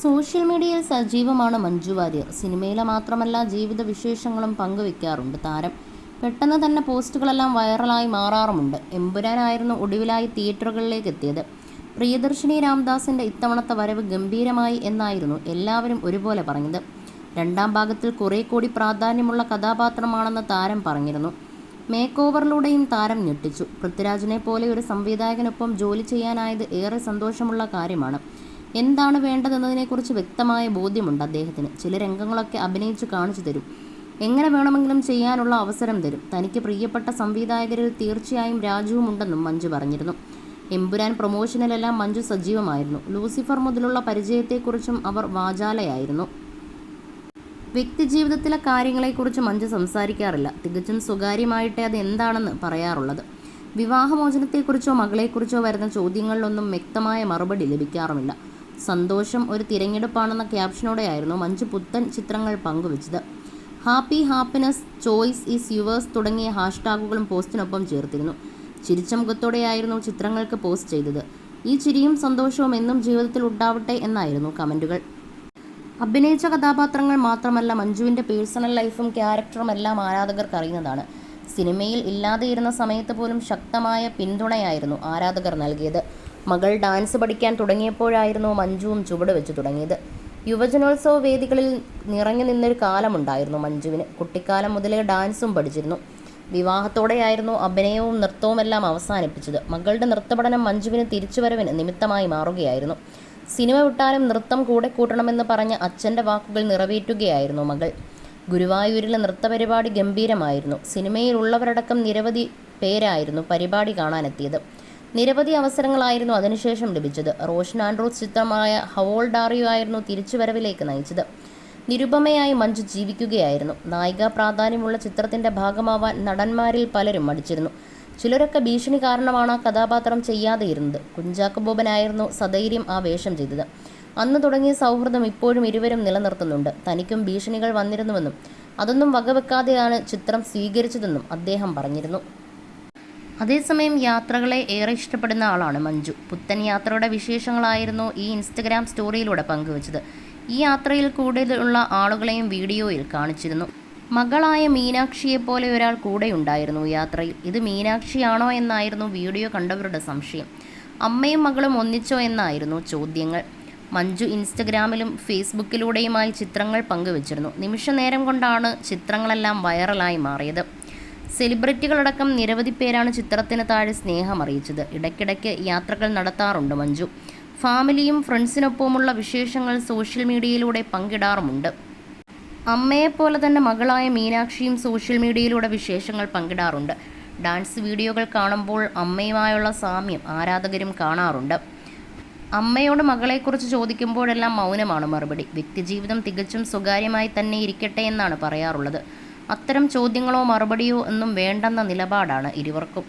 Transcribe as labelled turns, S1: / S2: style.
S1: Social മീഡിയയിൽ സജീവമാണ് മഞ്ജു വാര്യർ. സിനിമയിലെ മാത്രമല്ല ജീവിത വിശേഷങ്ങളും പങ്കുവെക്കാറുണ്ട് താരം. പെട്ടെന്ന് തന്നെ പോസ്റ്റുകളെല്ലാം വൈറലായി മാറാറുമുണ്ട്. എമ്പുരാനായിരുന്നു ഒടുവിലായി തിയേറ്ററുകളിലേക്ക് എത്തിയത്. പ്രിയദർശിനി രാംദാസിൻ്റെ ഇത്തവണത്തെ വരവ് ഗംഭീരമായി എന്നായിരുന്നു എല്ലാവരും ഒരുപോലെ പറഞ്ഞത്. രണ്ടാം ഭാഗത്തിൽ കുറെ കൂടി പ്രാധാന്യമുള്ള കഥാപാത്രമാണെന്ന് താരം പറഞ്ഞിരുന്നു. മേക്ക് ഓവറിലൂടെയും താരം ഞെട്ടിച്ചു. പൃഥ്വിരാജിനെ പോലെ ഒരു സംവിധായകനൊപ്പം ജോലി ചെയ്യാനായത് ഏറെ സന്തോഷമുള്ള കാര്യമാണ്. എന്താണ് വേണ്ടതെന്നതിനെക്കുറിച്ച് വ്യക്തമായ ബോധ്യമുണ്ട് അദ്ദേഹത്തിന്. ചില രംഗങ്ങളൊക്കെ അഭിനയിച്ചു കാണിച്ചു തരും. എങ്ങനെ വേണമെങ്കിലും ചെയ്യാനുള്ള അവസരം തരും. തനിക്ക് പ്രിയപ്പെട്ട സംവിധായകരിൽ തീർച്ചയായും രാജുവും ഉണ്ടെന്നും മഞ്ജു പറഞ്ഞിരുന്നു. എമ്പുരാൻ പ്രൊമോഷനിലെല്ലാം മഞ്ജു സജീവമായിരുന്നു. ലൂസിഫർ മുതലുള്ള പരിചയത്തെക്കുറിച്ചും അവർ വാചാലയായിരുന്നു. വ്യക്തിജീവിതത്തിലെ കാര്യങ്ങളെക്കുറിച്ച് മഞ്ജു സംസാരിക്കാറില്ല. തികച്ചും സ്വകാര്യമായിട്ടേ അത് എന്താണെന്ന് പറയാറുള്ളത്. വിവാഹമോചനത്തെക്കുറിച്ചോ മകളെക്കുറിച്ചോ വരുന്ന ചോദ്യങ്ങളിലൊന്നും വ്യക്തമായ മറുപടി ലഭിക്കാറുമില്ല. സന്തോഷം ഒരു തിരഞ്ഞെടുപ്പാണെന്ന ക്യാപ്ഷനോടെയായിരുന്നു മഞ്ജു പുത്തൻ ചിത്രങ്ങൾ പങ്കുവച്ചത്. Happy, happiness, choice is yours തുടങ്ങിയ ഹാഷ്ടാഗുകളും പോസ്റ്റിനൊപ്പം ചേർത്തിരുന്നു. ചിരിച്ച മുഖത്തോടെയായിരുന്നു ചിത്രങ്ങൾക്ക് പോസ്റ്റ് ചെയ്തത്. ഈ ചിരിയും സന്തോഷവും എന്നും ജീവിതത്തിൽ ഉണ്ടാവട്ടെ എന്നായിരുന്നു കമൻറ്റുകൾ. അഭിനയിച്ച കഥാപാത്രങ്ങൾ മാത്രമല്ല, മഞ്ജുവിൻ്റെ പേഴ്സണൽ ലൈഫും ക്യാരക്ടറും എല്ലാം ആരാധകർക്ക് അറിയുന്നതാണ്. സിനിമയിൽ ഇല്ലാതെയിരുന്ന സമയത്ത് പോലും ശക്തമായ പിന്തുണയായിരുന്നു ആരാധകർ നൽകിയത്. മകൾ ഡാൻസ് പഠിക്കാൻ തുടങ്ങിയപ്പോഴായിരുന്നു മഞ്ജുവും ചുവട് വെച്ച് തുടങ്ങിയത്. യുവജനോത്സവ വേദികളിൽ നിറഞ്ഞു നിന്നൊരു കാലമുണ്ടായിരുന്നു മഞ്ജുവിന്. കുട്ടിക്കാലം മുതലേ ഡാൻസും പഠിച്ചിരുന്നു. വിവാഹത്തോടെയായിരുന്നു അഭിനയവും നൃത്തവുമെല്ലാം അവസാനിപ്പിച്ചത്. മകളുടെ നൃത്തപഠനം മഞ്ജുവിന് തിരിച്ചുവരവിന് നിമിത്തമായി മാറുകയായിരുന്നു. സിനിമ വിട്ടാലും നൃത്തം കൂടെ കൂട്ടണമെന്ന് പറഞ്ഞ അച്ഛൻ്റെ വാക്കുകൾ നിറവേറ്റുകയായിരുന്നു മകൾ. ഗുരുവായൂരിലെ നൃത്തപരിപാടി ഗംഭീരമായിരുന്നു. സിനിമയിലുള്ളവരടക്കം നിരവധി പേരായിരുന്നു പരിപാടി കാണാനെത്തിയത്. നിരവധി അവസരങ്ങളായിരുന്നു അതിനുശേഷം ലഭിച്ചത്. റോഷൻ ആൻഡ്രൂസ് ചിത്രമായ ഹൗ ഓൾഡ് ആർ യു ആയിരുന്നു തിരിച്ചുവരവിലേക്ക് നയിച്ചത്. നിരുപമയായി മഞ്ജു ജീവിക്കുകയായിരുന്നു. നായികാ പ്രാധാന്യമുള്ള ചിത്രത്തിൻ്റെ ഭാഗമാവാൻ നടന്മാരിൽ പലരും മടിച്ചിരുന്നു. ചിലരൊക്കെ ഭീഷണി കാരണമാണ് ആ കഥാപാത്രം ചെയ്യാതെ ഇരുന്നത്. കുഞ്ചാക്കോ ബോബനായിരുന്നു സധൈര്യം ആ വേഷം ചെയ്തത്. അന്ന് തുടങ്ങിയ സൗഹൃദം ഇപ്പോഴും ഇരുവരും നിലനിർത്തുന്നുണ്ട്. തനിക്കും ഭീഷണികൾ വന്നിരുന്നുവെന്നും അതൊന്നും വകവെക്കാതെയാണ് ചിത്രം സ്വീകരിച്ചതെന്നും അദ്ദേഹം പറഞ്ഞിരുന്നു. അതേസമയം യാത്രകളെ ഏറെ ഇഷ്ടപ്പെടുന്ന ആളാണ് മഞ്ജു. പുത്തൻ യാത്രയുടെ വിശേഷങ്ങളായിരുന്നു ഈ ഇൻസ്റ്റഗ്രാം സ്റ്റോറിയിലൂടെ പങ്കുവച്ചത്. ഈ യാത്രയിൽ കൂടുതലുള്ള ആളുകളെയും വീഡിയോയിൽ കാണിച്ചിരുന്നു. മകളായ മീനാക്ഷിയെപ്പോലെ ഒരാൾ കൂടെയുണ്ടായിരുന്നു യാത്രയിൽ. ഇത് മീനാക്ഷിയാണോ എന്നായിരുന്നു വീഡിയോ കണ്ടവരുടെ സംശയം. അമ്മയും മകളും ഒന്നിച്ചോ എന്നായിരുന്നു ചോദ്യങ്ങൾ. മഞ്ജു ഇൻസ്റ്റഗ്രാമിലും ഫേസ്ബുക്കിലൂടെയുമായി ചിത്രങ്ങൾ പങ്കുവച്ചിരുന്നു. നിമിഷ നേരം കൊണ്ടാണ് ചിത്രങ്ങളെല്ലാം വൈറലായി മാറിയത്. സെലിബ്രിറ്റികളടക്കം നിരവധി പേരാണ് ചിത്രത്തിന് താഴെ സ്നേഹം അറിയിച്ചത്. ഇടയ്ക്കിടയ്ക്ക് യാത്രകൾ നടത്താറുണ്ട് മഞ്ജു. ഫാമിലിയും ഫ്രണ്ട്സിനൊപ്പമുള്ള വിശേഷങ്ങൾ സോഷ്യൽ മീഡിയയിലൂടെ പങ്കിടാറുമുണ്ട്. അമ്മയെപ്പോലെ തന്നെ മകളായ മീനാക്ഷിയും സോഷ്യൽ മീഡിയയിലൂടെ വിശേഷങ്ങൾ പങ്കിടാറുണ്ട്. ഡാൻസ് വീഡിയോകൾ കാണുമ്പോൾ അമ്മയുമായുള്ള സാമ്യം ആരാധകരും കാണാറുണ്ട്. അമ്മയോട് മകളെക്കുറിച്ച് ചോദിക്കുമ്പോഴെല്ലാം മൗനമാണ് മറുപടി. വ്യക്തിജീവിതം തികച്ചും സ്വകാര്യമായി തന്നെ ഇരിക്കട്ടെ എന്നാണ് പറയാറുള്ളത്. അത്തരം ചോദ്യങ്ങളോ മറുപടിയോ ഒന്നും വേണ്ടെന്ന നിലപാടാണ് ഇരുവർക്കും.